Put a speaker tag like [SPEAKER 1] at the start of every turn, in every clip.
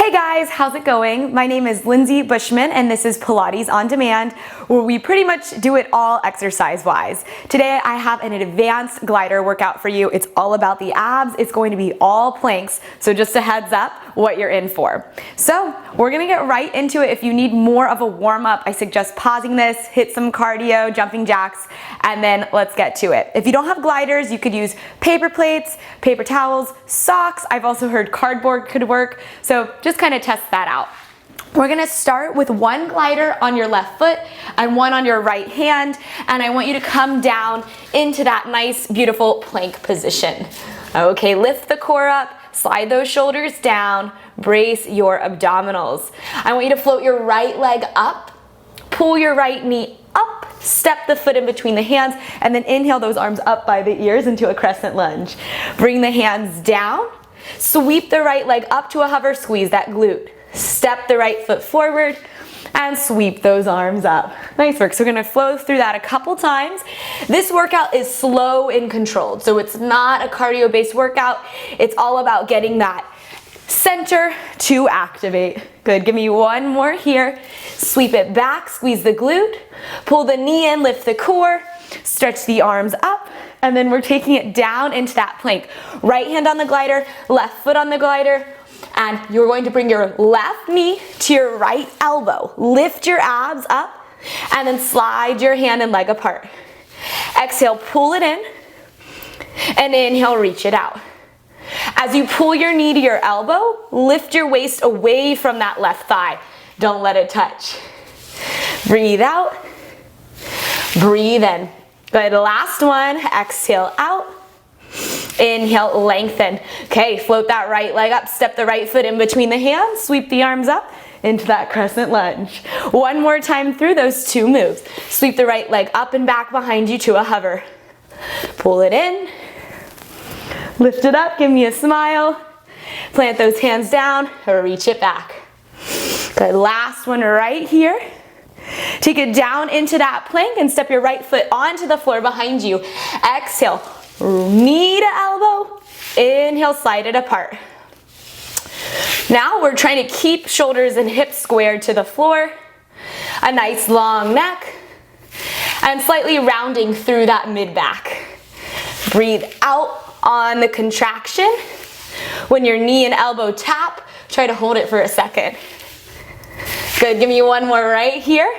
[SPEAKER 1] Hey guys, how's it going? My name is Lindsay Bushman and this is Pilates on Demand, where we pretty much do it all exercise-wise. Today I have an advanced glider workout for you. It's all about the abs. It's going to be all planks, so just a heads up what you're in for. So we're gonna get right into it. If you need more of a warm-up, I suggest pausing this, hit some cardio, jumping jacks, and then let's get to it. If you don't have gliders, you could use paper plates, paper towels, socks. I've also heard cardboard could work, so just kind of test that out. We're gonna start with one glider on your left foot and one on your right hand, and I want you to come down into that nice, beautiful plank position. Okay, lift the core up, slide those shoulders down, brace your abdominals. I want you to float your right leg up, pull your right knee up, step the foot in between the hands, and then inhale those arms up by the ears into a crescent lunge. Bring the hands down, sweep the right leg up to a hover, squeeze that glute. Step the right foot forward and sweep those arms up. Nice work. So we're gonna flow through that a couple times. This workout is slow and controlled, so it's not a cardio-based workout. It's all about getting that center to activate. Good, give me one more here. Sweep it back, squeeze the glute, pull the knee in, lift the core, stretch the arms up, and then we're taking it down into that plank. Right hand on the glider, left foot on the glider, and you're going to bring your left knee to your right elbow. Lift your abs up, and then slide your hand and leg apart. Exhale, pull it in, and inhale, reach it out. As you pull your knee to your elbow, lift your waist away from that left thigh. Don't let it touch. Breathe out, breathe in. Good, last one, exhale out. Inhale, lengthen. Okay, float that right leg up, step the right foot in between the hands, sweep the arms up into that crescent lunge. One more time through those two moves. Sweep the right leg up and back behind you to a hover. Pull it in, lift it up, give me a smile. Plant those hands down, or reach it back. Good, last one right here. Take it down into that plank and step your right foot onto the floor behind you. Exhale, knee to elbow, inhale, slide it apart. Now we're trying to keep shoulders and hips squared to the floor, a nice long neck, and slightly rounding through that mid-back. Breathe out on the contraction. When your knee and elbow tap, try to hold it for a second. Good, give me one more right here.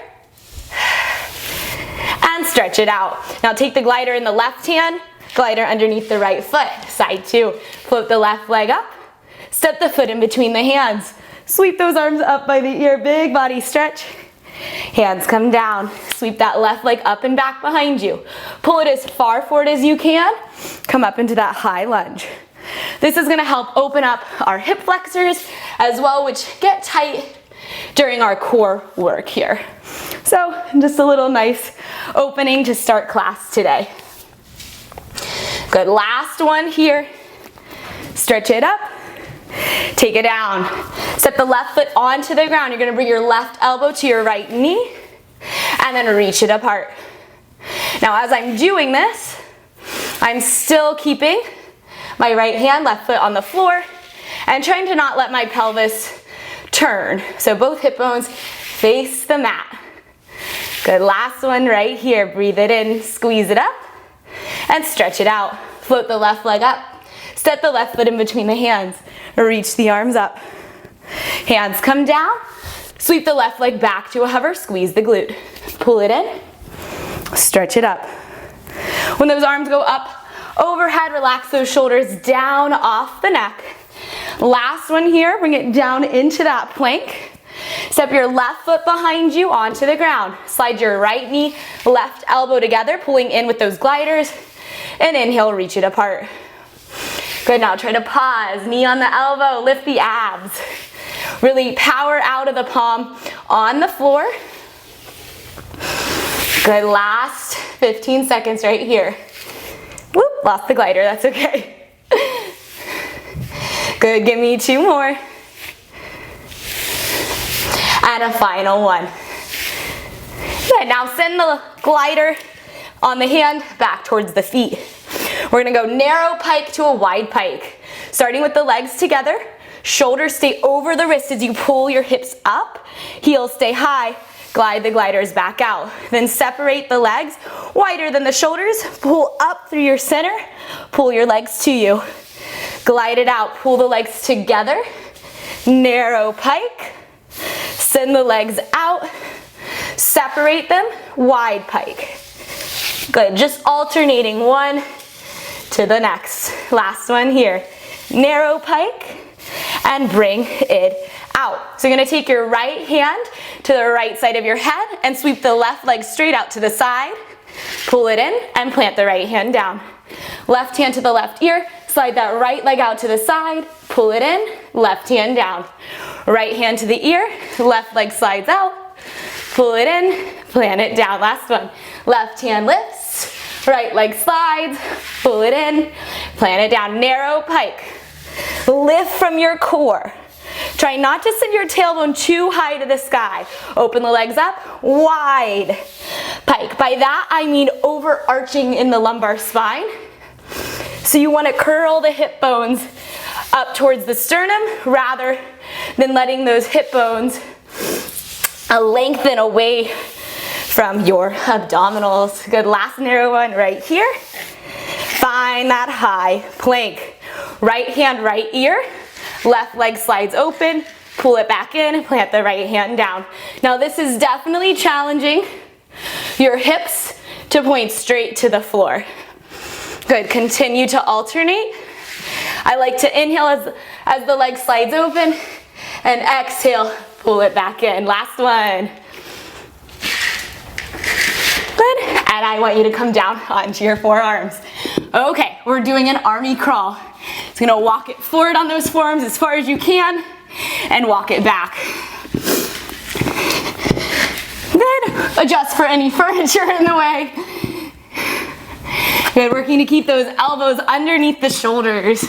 [SPEAKER 1] And stretch it out. Now take the glider in the left hand, glider underneath the right foot, side two. Float the left leg up, step the foot in between the hands. Sweep those arms up by the ear, big body stretch. Hands come down, sweep that left leg up and back behind you. Pull it as far forward as you can, come up into that high lunge. This is gonna help open up our hip flexors as well, which get tight during our core work here. So just a little nice opening to start class today. Good, last one here. Stretch it up, take it down. Step the left foot onto the ground. You're gonna bring your left elbow to your right knee and then reach it apart. Now as I'm doing this, I'm still keeping my right hand, left foot on the floor and trying to not let my pelvis turn. So both hip bones face the mat. Good, last one right here. Breathe it in, squeeze it up, and stretch it out. Float the left leg up, step the left foot in between the hands, reach the arms up. Hands come down, sweep the left leg back to a hover, squeeze the glute. Pull it in, stretch it up. When those arms go up overhead, relax those shoulders down off the neck. Last one here, bring it down into that plank. Step your left foot behind you onto the ground. Slide your right knee, left elbow together, pulling in with those gliders, and inhale, reach it apart. Good, now try to pause, knee on the elbow, lift the abs. Really power out of the palm on the floor. Good, last 15 seconds right here. Whoop, lost the glider, that's okay. Good, give me two more. And a final one. Good, now send the glider on the hand back towards the feet. We're gonna go narrow pike to a wide pike. Starting with the legs together, Shoulders stay over the wrist as you pull your hips up. Heels stay high. Glide the gliders back out. Then separate the legs wider than the shoulders. Pull up through your center. Pull your legs to you. Glide it out. Pull the legs together. Narrow pike. Send the legs out. Separate them. Wide pike. Good. Just alternating one to the next. Last one here. Narrow pike. And bring it out. So you're gonna take your right hand to the right side of your head and sweep the left leg straight out to the side. Pull it in and plant the right hand down. Left hand to the left ear, slide that right leg out to the side, pull it in, left hand down. Right hand to the ear, left leg slides out, pull it in, plant it down. Last one. Left hand lifts, right leg slides, pull it in, plant it down. Narrow pike. Lift from your core. Try not to send your tailbone too high to the sky. Open the legs up, wide pike. By that I mean overarching in the lumbar spine. So you want to curl the hip bones up towards the sternum rather than letting those hip bones lengthen away from your abdominals. Good, last narrow one right here. Find that high plank. Right hand, right ear. Left leg slides open, pull it back in, plant the right hand down. Now this is definitely challenging your hips to point straight to the floor. Good, continue to alternate. I like to inhale as the leg slides open and exhale, pull it back in. Last one. Good, and I want you to come down onto your forearms. Okay, we're doing an army crawl. It's gonna walk it forward on those forearms as far as you can and walk it back. Good, adjust for any furniture in the way. Good, working to keep those elbows underneath the shoulders.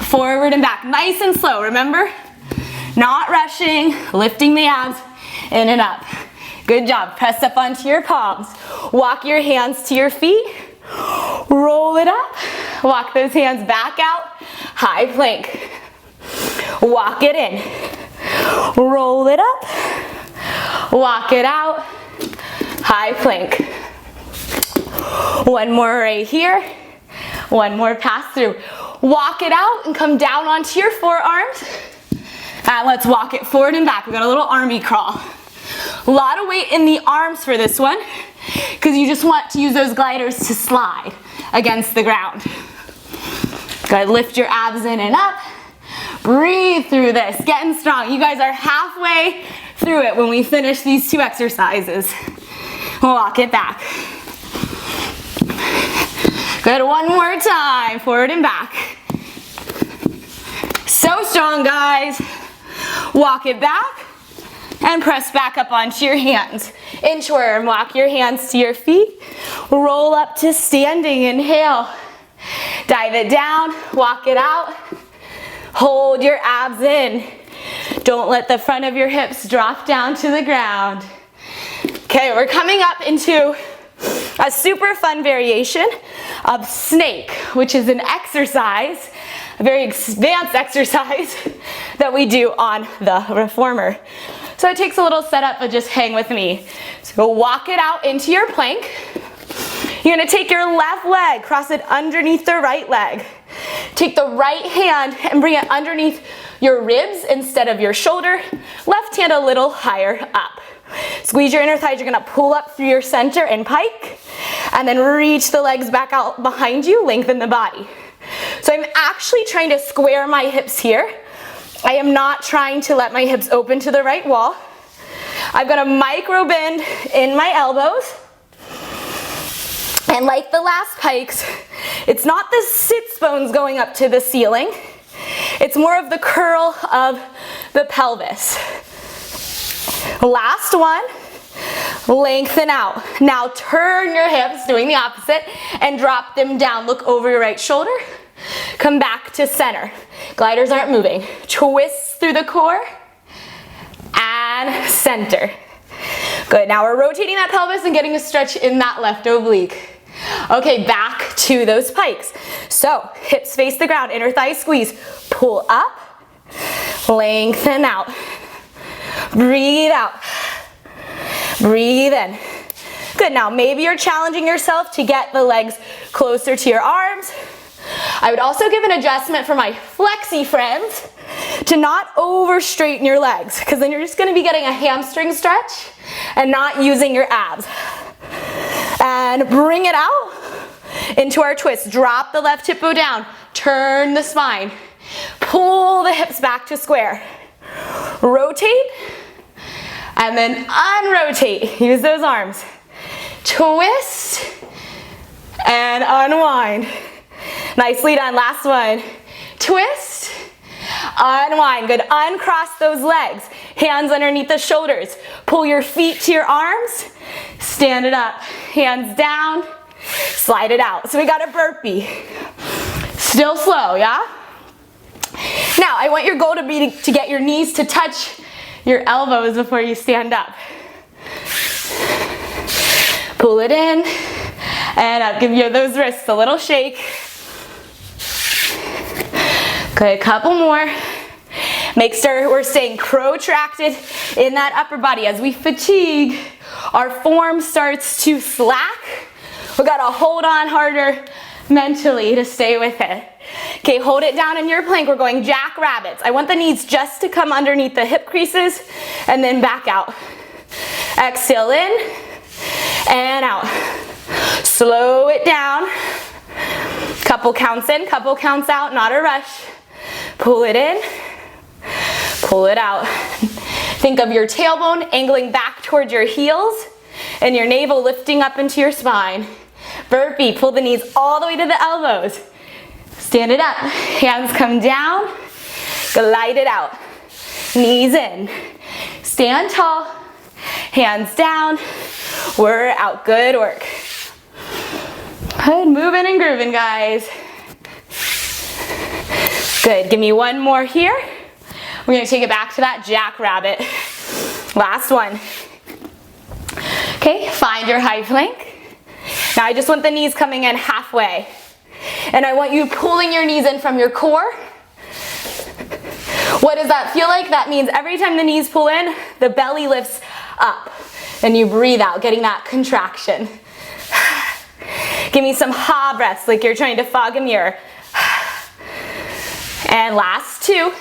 [SPEAKER 1] Forward and back, nice and slow, remember? Not rushing, lifting the abs, in and up. Good job, press up onto your palms. Walk your hands to your feet. Roll it up, walk those hands back out, high plank. Walk it in, roll it up, walk it out, high plank. One more right here, one more pass through. Walk it out and come down onto your forearms. And let's walk it forward and back. We got a little army crawl. A lot of weight in the arms for this one, because you just want to use those gliders to slide against the ground. Good, lift your abs in and up. Breathe through this, getting strong. You guys are halfway through it when we finish these two exercises. Walk it back. Good, one more time, forward and back. So strong, guys. Walk it back. And press back up onto your hands. Inchworm, walk your hands to your feet. Roll up to standing, inhale. Dive it down, walk it out. Hold your abs in. Don't let the front of your hips drop down to the ground. Okay, we're coming up into a super fun variation of snake, which is an exercise, a very advanced exercise that we do on the reformer. So it takes a little setup, but just hang with me. So walk it out into your plank. You're gonna take your left leg, cross it underneath the right leg. Take the right hand and bring it underneath your ribs instead of your shoulder. Left hand a little higher up. Squeeze your inner thighs. You're gonna pull up through your center and pike, and then reach the legs back out behind you, lengthen the body. So I'm actually trying to square my hips here. I am not trying to let my hips open to the right wall. I've got a micro bend in my elbows. And like the last pikes, it's not the sits bones going up to the ceiling. It's more of the curl of the pelvis. Last one, lengthen out. Now turn your hips, doing the opposite, and drop them down. Look over your right shoulder. Come back to center. Gliders aren't moving. Twist through the core and center. Good, now we're rotating that pelvis and getting a stretch in that left oblique. Okay, back to those pikes. So hips face the ground, inner thighs squeeze. Pull up, Lengthen out. Breathe out. Breathe in. Good, now maybe you're challenging yourself to get the legs closer to your arms. I would also give an adjustment for my flexi friends to not over straighten your legs, because then you're just gonna be getting a hamstring stretch and not using your abs. And bring it out into our twist. Drop the left hip down, turn the spine, pull the hips back to square. Rotate, and then unrotate. Use those arms. Twist, and unwind. Nicely done, last one. Twist, unwind. Good, uncross those legs. Hands underneath the shoulders. Pull your feet to your arms. Stand it up. Hands down, slide it out. So we got a burpee. Still slow, yeah? Now, I want your goal to be to get your knees to touch your elbows before you stand up. Pull it in, and up. Give you those wrists a little shake. Good, couple more. Make sure we're staying protracted in that upper body. As we fatigue, our form starts to slack. We gotta hold on harder mentally to stay with it. Okay, hold it down in your plank. We're going jackrabbits. I want the knees just to come underneath the hip creases and then back out. Exhale in and out. Slow it down. Couple counts in, couple counts out, not a rush. Pull it in, pull it out. Think of your tailbone angling back towards your heels and your navel lifting up into your spine. Burpee, pull the knees all the way to the elbows. Stand it up, hands come down, glide it out. Knees in, stand tall, hands down, we're out, good work. Good, moving and grooving, guys. Good, give me one more here. We're gonna take it back to that jackrabbit. Last one. Okay, find your high plank. Now I just want the knees coming in halfway. And I want you pulling your knees in from your core. What does that feel like? That means every time the knees pull in, the belly lifts up. And you breathe out, getting that contraction. Give me some ha breaths, like you're trying to fog a mirror. And last two.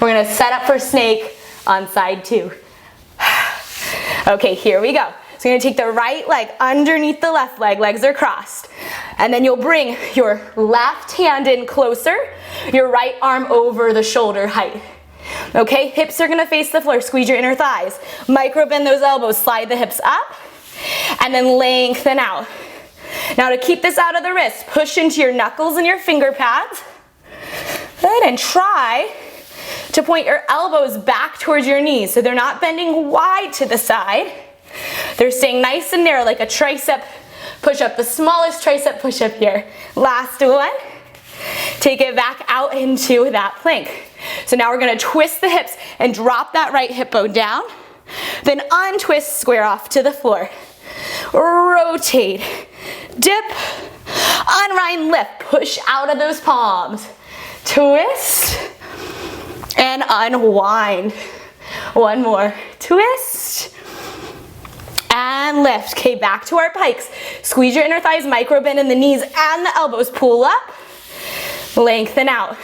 [SPEAKER 1] We're gonna set up for snake on side two. Okay, here we go. So you're gonna take the right leg underneath the left leg, legs are crossed. And then you'll bring your left hand in closer, your right arm over the shoulder height. Okay, hips are gonna face the floor, squeeze your inner thighs. Micro bend those elbows, slide the hips up, and then lengthen out. Now to keep this out of the wrist, push into your knuckles and your finger pads. Good, and try to point your elbows back towards your knees so they're not bending wide to the side. They're staying nice and narrow like a tricep push-up, the smallest tricep push-up here. Last one. Take it back out into that plank. So now we're gonna twist the hips and drop that right hip bone down. Then untwist, square off to the floor. Rotate, dip, unwind, lift, push out of those palms. Twist, and unwind. One more, twist, and lift. Okay, back to our pikes. Squeeze your inner thighs, micro bend in the knees and the elbows. Pull up, lengthen out.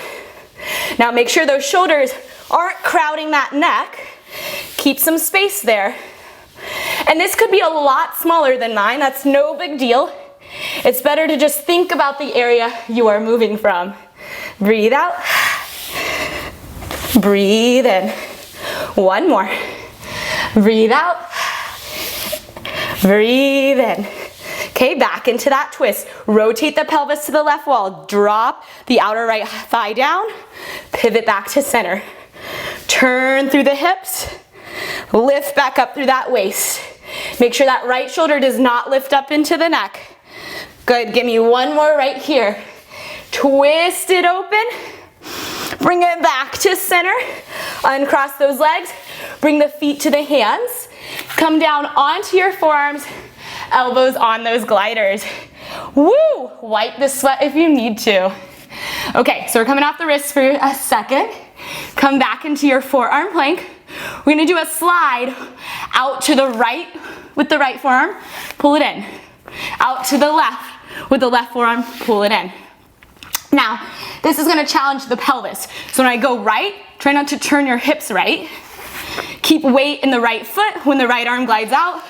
[SPEAKER 1] Now make sure those shoulders aren't crowding that neck. Keep some space there. And this could be a lot smaller than mine. That's no big deal. It's better to just think about the area you are moving from. Breathe out. Breathe in. One more. Breathe out. Breathe in. Okay, back into that twist. Rotate the pelvis to the left wall. Drop the outer right thigh down. Pivot back to center. Turn through the hips. Lift back up through that waist. Make sure that right shoulder does not lift up into the neck. Good, give me one more right here. Twist it open. Bring it back to center. Uncross those legs. Bring the feet to the hands. Come down onto your forearms. Elbows on those gliders. Woo! Wipe the sweat if you need to. Okay, so we're coming off the wrists for a second. Come back into your forearm plank. We're gonna do a slide out to the right with the right forearm, pull it in. Out to the left with the left forearm, pull it in. Now, this is gonna challenge the pelvis. So when I go right, try not to turn your hips right. Keep weight in the right foot when the right arm glides out.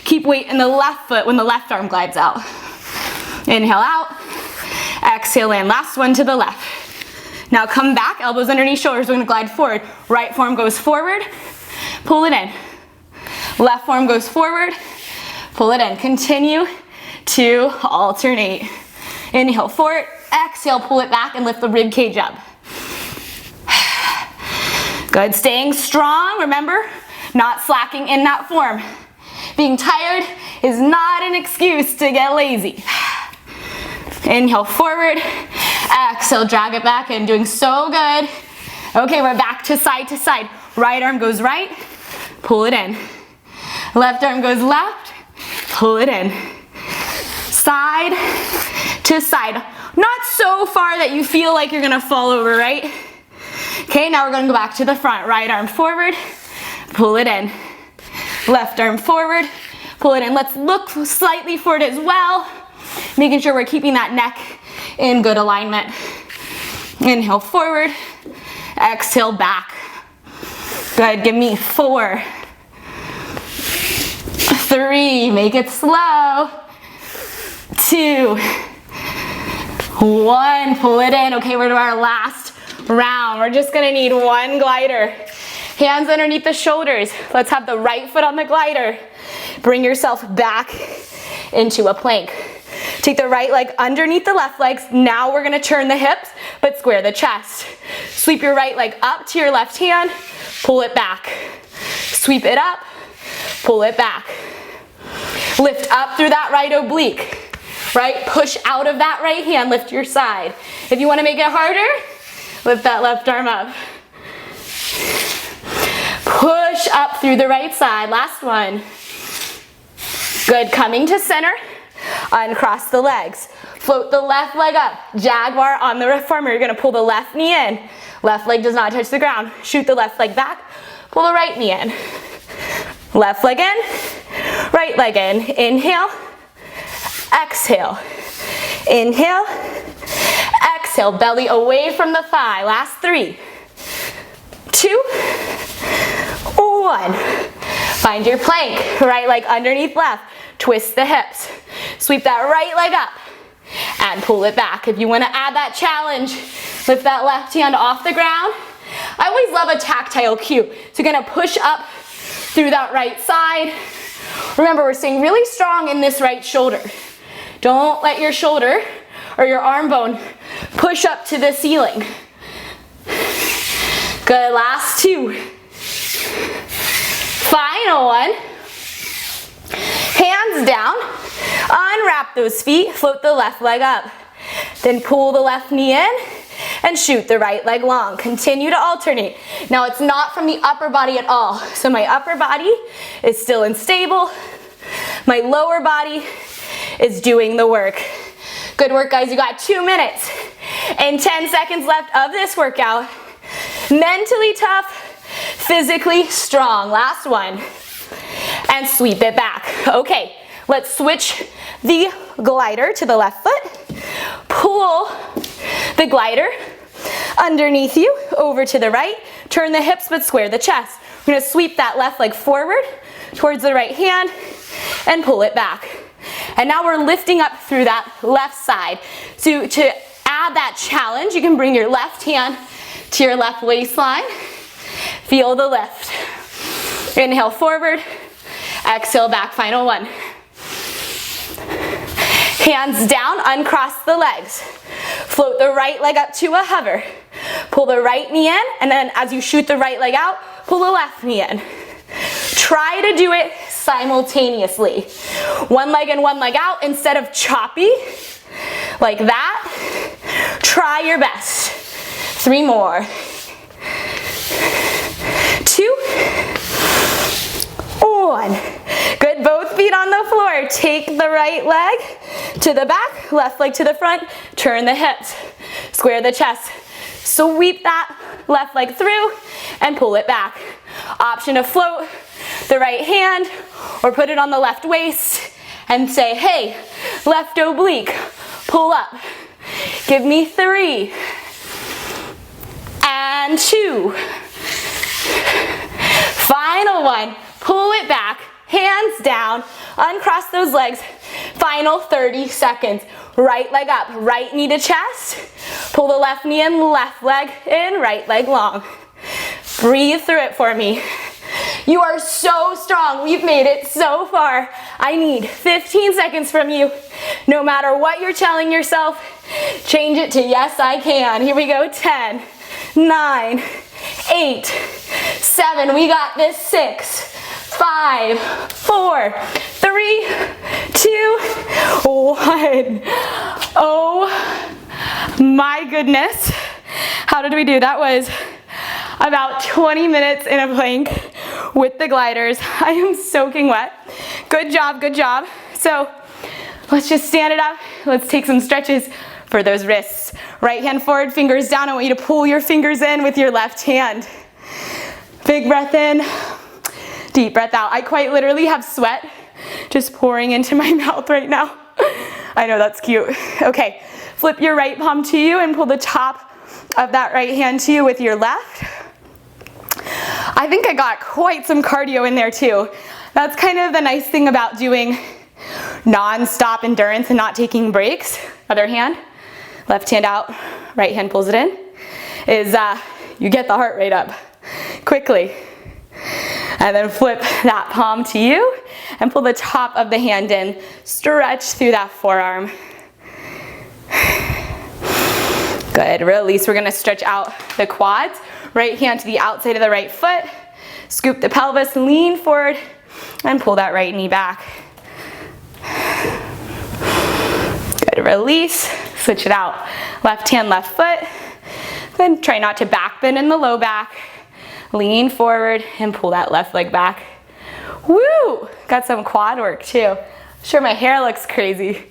[SPEAKER 1] Keep weight in the left foot when the left arm glides out. Inhale out, exhale in. Last one to the left. Now come back, elbows underneath shoulders. We're gonna glide forward. Right forearm goes forward, pull it in. Left forearm goes forward, pull it in. Continue to alternate. Inhale forward, exhale, pull it back and lift the rib cage up. Good, staying strong, remember, not slacking in that form. Being tired is not an excuse to get lazy. Inhale forward, exhale, drag it back in, doing so good. Okay, we're back to side to side. Right arm goes right, pull it in. Left arm goes left, pull it in. Side to side. Not so far that you feel like you're gonna fall over, right? Okay, now we're gonna go back to the front. Right arm forward, pull it in. Left arm forward, pull it in. Let's look slightly forward as well, making sure we're keeping that neck in good alignment. Inhale forward, exhale back. Good, give me 4, 3, make it slow. 2, 1, pull it in. Okay, we're to our last round. We're just gonna need one glider. Hands underneath the shoulders. Let's have the right foot on the glider. Bring yourself back into a plank. Take the right leg underneath the left legs. Now we're gonna turn the hips, but square the chest. Sweep your right leg up to your left hand, pull it back. Sweep it up, pull it back. Lift up through that right oblique. Right, push out of that right hand, lift your side. If you wanna make it harder, lift that left arm up. Push up through the right side, last one. Good, coming to center, uncross the legs. Float the left leg up, Jaguar on the reformer. You're gonna pull the left knee in. Left leg does not touch the ground. Shoot the left leg back, pull the right knee in. Left leg in, right leg in. Inhale, exhale. Inhale, exhale. Belly away from the thigh. Last 3, 2, 1. Find your plank. Right leg underneath left. Twist the hips. Sweep that right leg up and pull it back. If you want to add that challenge, lift that left hand off the ground. I always love a tactile cue. So you're going to push up through that right side. Remember, we're staying really strong in this right shoulder. Don't let your shoulder or your arm bone push up to the ceiling. Good, last 2. Final one. Hands down, unwrap those feet, float the left leg up. Then pull the left knee in and shoot the right leg long. Continue to alternate. Now it's not from the upper body at all. So my upper body is still unstable. My lower body is doing the work. Good work, guys. You got 2 minutes and 10 seconds left of this workout. Mentally tough, physically strong. Last one. And sweep it back. Okay, let's switch the glider to the left foot. Pull the glider underneath you over to the right. Turn the hips but square the chest. We're gonna sweep that left leg forward towards the right hand and pull it back. And now we're lifting up through that left side. So to add that challenge, you can bring your left hand to your left waistline. Feel the lift. Inhale forward, exhale back, final one. Hands down, uncross the legs. Float the right leg up to a hover. Pull the right knee in, and then as you shoot the right leg out, pull the left knee in. Try to do it simultaneously. One leg in, one leg out, instead of choppy, like that. Try your best. 3 more. 2, 1. Good, both feet on the floor. Take the right leg to the back, left leg to the front. Turn the hips. Square the chest. Sweep that left leg through and pull it back. Option to float the right hand or put it on the left waist and say, hey, left oblique, pull up. Give me 3 and 2. Final one, pull it back, hands down, uncross those legs. Final 30 seconds. Right leg up, right knee to chest. Pull the left knee in, left leg in, right leg long. Breathe through it for me. You are so strong. We've made it so far. I need 15 seconds from you. No matter what you're telling yourself, change it to yes, I can. Here we go. 10, 9, 8, 7. We got this. 6, 5, 4, 3, 2, 1. Oh my goodness. How did we do? That was about 20 minutes in a plank with the gliders. I am soaking wet. Good job, good job. So let's just stand it up. Let's take some stretches for those wrists. Right hand forward, fingers down. I want you to pull your fingers in with your left hand. Big breath in, deep breath out. I quite literally have sweat just pouring into my mouth right now. I know, that's cute. Okay, flip your right palm to you and pull the top of that right hand to you with your left. I think I got quite some cardio in there too. That's kind of the nice thing about doing non-stop endurance and not taking breaks. Other hand, left hand out, right hand pulls it in, is you get the heart rate up quickly. And then flip that palm to you and pull the top of the hand in. Stretch through that forearm. Good, release. We're gonna stretch out the quads. Right hand to the outside of the right foot. Scoop the pelvis, lean forward, and pull that right knee back. Good, release. Switch it out. Left hand, left foot. Then try not to back bend in the low back. Lean forward and pull that left leg back. Woo! Got some quad work too. Sure, my hair looks crazy.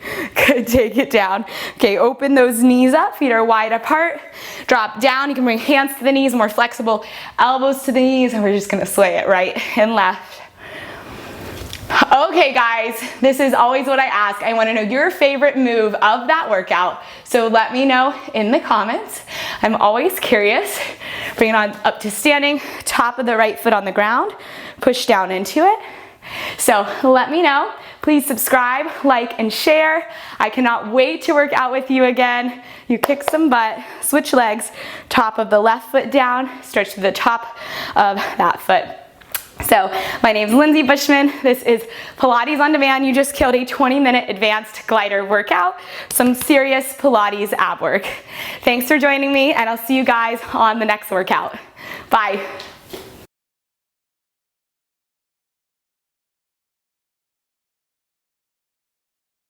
[SPEAKER 1] Good, take it down. Okay, open those knees up, feet are wide apart. Drop down, you can bring hands to the knees, more flexible, elbows to the knees, and we're just gonna sway it right and left. Okay guys, this is always what I ask. I wanna know your favorite move of that workout, so let me know in the comments. I'm always curious. Bring it on up to standing, top of the right foot on the ground, push down into it. So let me know. Please subscribe, like, and share. I cannot wait to work out with you again. You kick some butt, switch legs, top of the left foot down, stretch to the top of that foot. So my name is Lindsay Bushman. This is Pilates on Demand. You just killed a 20-minute advanced glider workout, some serious Pilates ab work. Thanks for joining me, and I'll see you guys on the next workout. Bye.